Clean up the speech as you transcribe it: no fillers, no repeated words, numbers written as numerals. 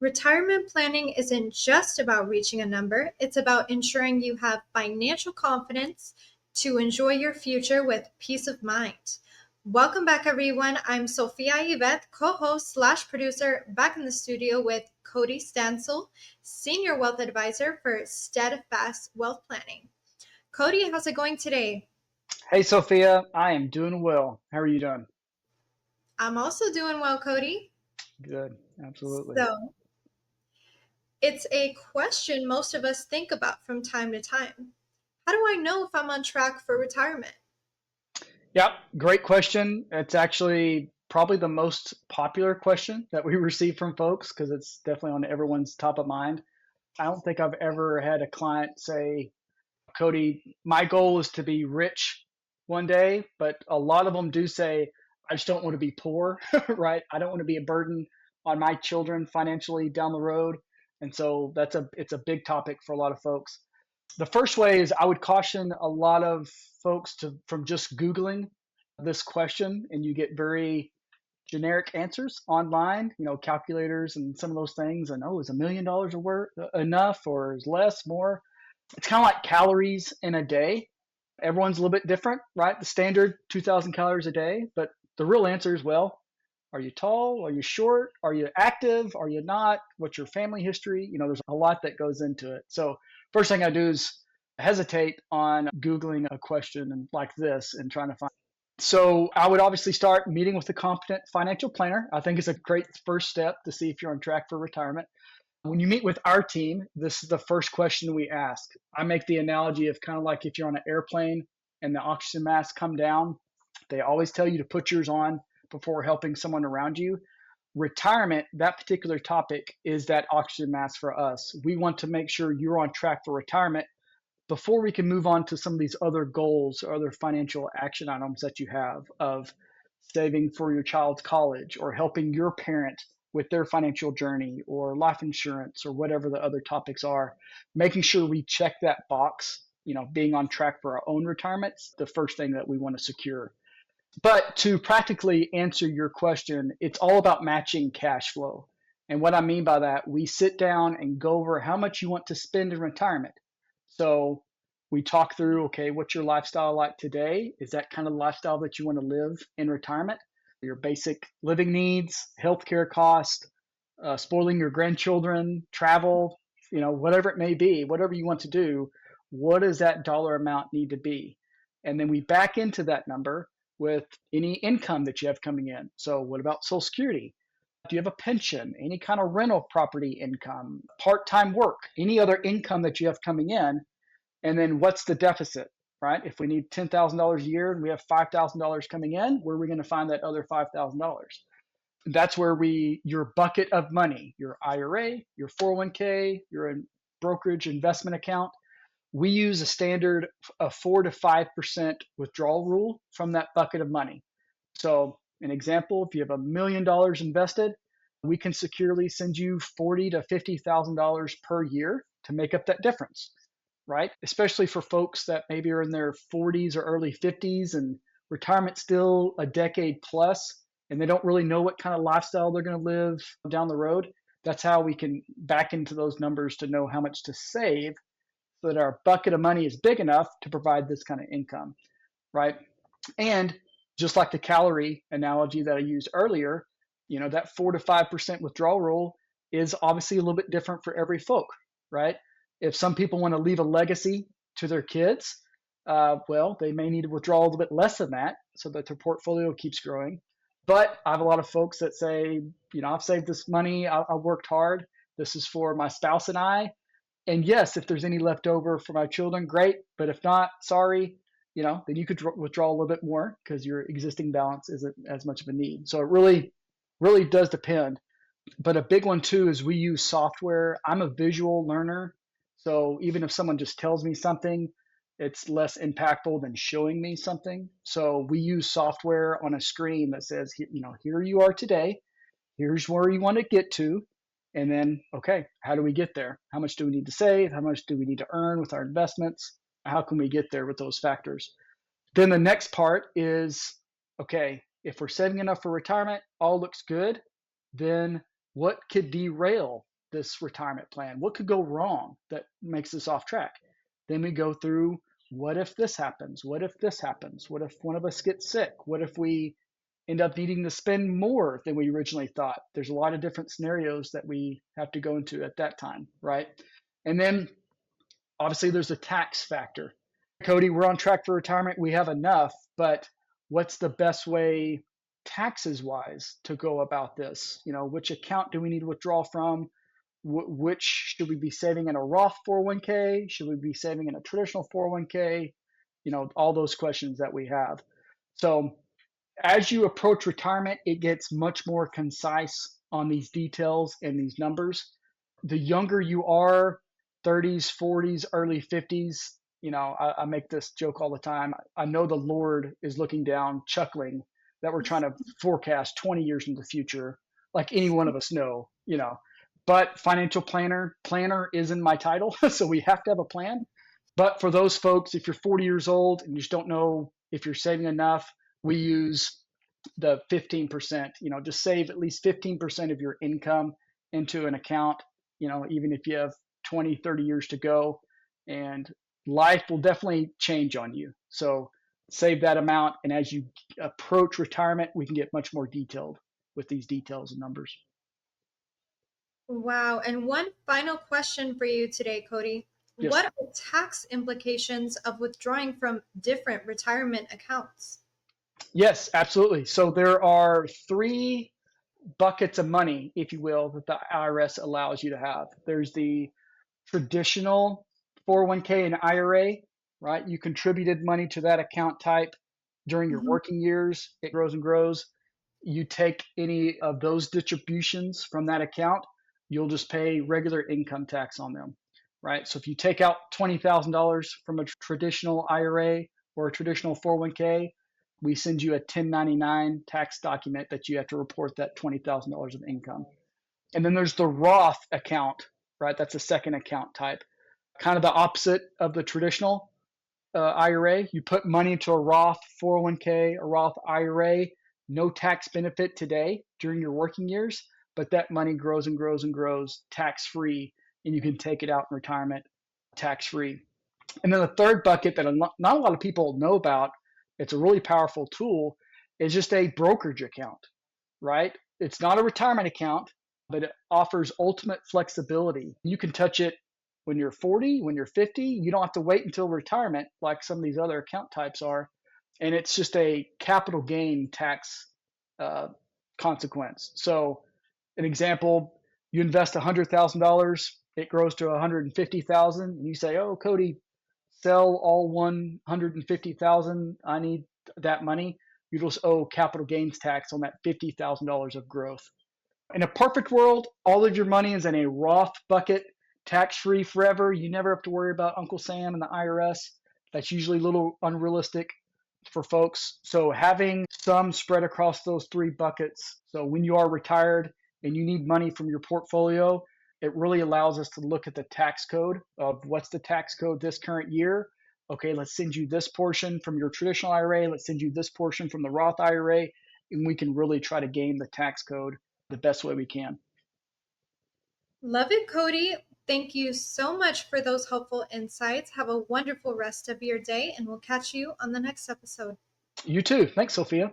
Retirement planning isn't just about reaching a number, it's about ensuring you have financial confidence to enjoy your future with peace of mind. Welcome back, everyone. I'm Sophia Yvette, co host slash producer, back in the studio with Cody Stansell, Senior Wealth Advisor for Steadfast Wealth Planning. Cody, how's it going today? Hey, Sophia, I am doing well. How are you doing? I'm also doing well, Cody. Good, absolutely. So, it's a question most of us think about from time to time. How do I know if I'm on track for retirement? Yep, great question. It's actually probably the most popular question that we receive from folks because it's definitely on everyone's top of mind. I don't think I've ever had a client say, Cody, my goal is to be rich one day, but a lot of them do say, I just don't want to be poor, right? I don't want to be a burden on my children financially down the road. And so it's a big topic for a lot of folks. The first way is I would caution a lot of folks from just Googling this question, and you get very generic answers online, calculators and some of those things. And is $1 million enough or is less, more? It's kind of like calories in a day. Everyone's a little bit different, right? The standard 2,000 calories a day, but the real answer is, well, are you tall? Are you short? Are you active? Are you not? What's your family history? There's a lot that goes into it. So first thing I do is hesitate on Googling a question like this and trying to find. So I would obviously start meeting with a competent financial planner. I think it's a great first step to see if you're on track for retirement. When you meet with our team, this is the first question we ask. I make the analogy of kind of like if you're on an airplane and the oxygen masks come down, they always tell you to put yours on before helping someone around you. Retirement, that particular topic, is that oxygen mask for us. We want to make sure you're on track for retirement before we can move on to some of these other goals or other financial action items that you have of saving for your child's college or helping your parent with their financial journey or life insurance or whatever the other topics are, making sure we check that box, being on track for our own retirements, the first thing that we want to secure. But to practically answer your question, it's all about matching cash flow. And what I mean by that, we sit down and go over how much you want to spend in retirement. So we talk through, okay, what's your lifestyle like today? Is that kind of lifestyle that you want to live in retirement? Your basic living needs, healthcare cost, spoiling your grandchildren, travel, whatever it may be, whatever you want to do, what does that dollar amount need to be? And then we back into that number with any income that you have coming in. So what about Social Security? Do you have a pension, any kind of rental property income, part-time work, any other income that you have coming in? And then what's the deficit, right? If we need $10,000 a year and we have $5,000 coming in, where are we going to find that other $5,000? That's where your bucket of money, your IRA, your 401k, your brokerage investment account, we use a standard of 4 to 5% withdrawal rule from that bucket of money. So, an example: if you have $1 million invested, we can securely send you $40,000 to $50,000 per year to make up that difference, right? Especially for folks that maybe are in their 40s or early 50s and retirement's still a decade plus, and they don't really know what kind of lifestyle they're going to live down the road. That's how we can back into those numbers to know how much to save so that our bucket of money is big enough to provide this kind of income, right? And just like the calorie analogy that I used earlier, that 4 to 5% withdrawal rule is obviously a little bit different for every folk, right? If some people want to leave a legacy to their kids, well, they may need to withdraw a little bit less than that so that their portfolio keeps growing. But I have a lot of folks that say, I've saved this money, I worked hard. This is for my spouse and I. And yes, if there's any left over for my children, great. But if not, sorry, then you could withdraw a little bit more because your existing balance isn't as much of a need. So it really, really does depend. But a big one too is we use software. I'm a visual learner. So even if someone just tells me something, it's less impactful than showing me something. So we use software on a screen that says, here you are today. Here's where you want to get to. And then, okay, how do we get there? How much do we need to save? How much do we need to earn with our investments? How can we get there with those factors? Then the next part is, okay, if we're saving enough for retirement, all looks good, then what could derail this retirement plan? What could go wrong that makes us off track? Then we go through, what if this happens? What if this happens? What if one of us gets sick? What if we end up needing to spend more than we originally thought? There's a lot of different scenarios that we have to go into at that time, right? And then obviously there's a tax factor. Cody, we're on track for retirement. We have enough, but what's the best way taxes wise to go about this? Which account do we need to withdraw from? Which should we be saving in a Roth 401k? Should we be saving in a traditional 401k? All those questions that we have. So as you approach retirement, it gets much more concise on these details and these numbers. The younger you are, 30s, 40s, early 50s, I make this joke all the time. I know the Lord is looking down, chuckling that we're trying to forecast 20 years into the future, like any one of us know. But financial planner is in my title, so we have to have a plan. But for those folks, if you're 40 years old and you just don't know if you're saving enough, we use the 15%, just save at least 15% of your income into an account, even if you have 20, 30 years to go, and life will definitely change on you. So save that amount. And as you approach retirement, we can get much more detailed with these details and numbers. Wow. And one final question for you today, Cody. Yes. What are the tax implications of withdrawing from different retirement accounts? Yes, absolutely. So there are three buckets of money, if you will, that the IRS allows you to have. There's the traditional 401k and IRA, right? You contributed money to that account type during your Mhm. working years. It grows and grows. You take any of those distributions from that account, you'll just pay regular income tax on them, right? So if you take out $20,000 from a traditional IRA or a traditional 401k, we send you a 1099 tax document that you have to report that $20,000 of income. And then there's the Roth account, right? That's a second account type, kind of the opposite of the traditional IRA. You put money into a Roth 401k, a Roth IRA, no tax benefit today during your working years, but that money grows and grows and grows tax free, and you can take it out in retirement tax free. And then the third bucket that not a lot of people know about, it's a really powerful tool, is just a brokerage account, right? It's not a retirement account, but it offers ultimate flexibility. You can touch it when you're 40, when you're 50. You don't have to wait until retirement like some of these other account types are. And it's just a capital gain tax uh, consequence. So, an example, you invest $100,000, it grows to 150,000, and you say, "Oh, Cody, sell all 150,000. I need that money." You just owe capital gains tax on that $50,000 of growth. In a perfect world, all of your money is in a Roth bucket, tax free forever. You never have to worry about Uncle Sam and the IRS. That's usually a little unrealistic for folks. So having some spread across those three buckets. So when you are retired and you need money from your portfolio, it really allows us to look at the tax code of what's the tax code this current year. Okay, let's send you this portion from your traditional IRA. Let's send you this portion from the Roth IRA. And we can really try to game the tax code the best way we can. Love it, Cody. Thank you so much for those helpful insights. Have a wonderful rest of your day, and we'll catch you on the next episode. You too. Thanks, Sophia.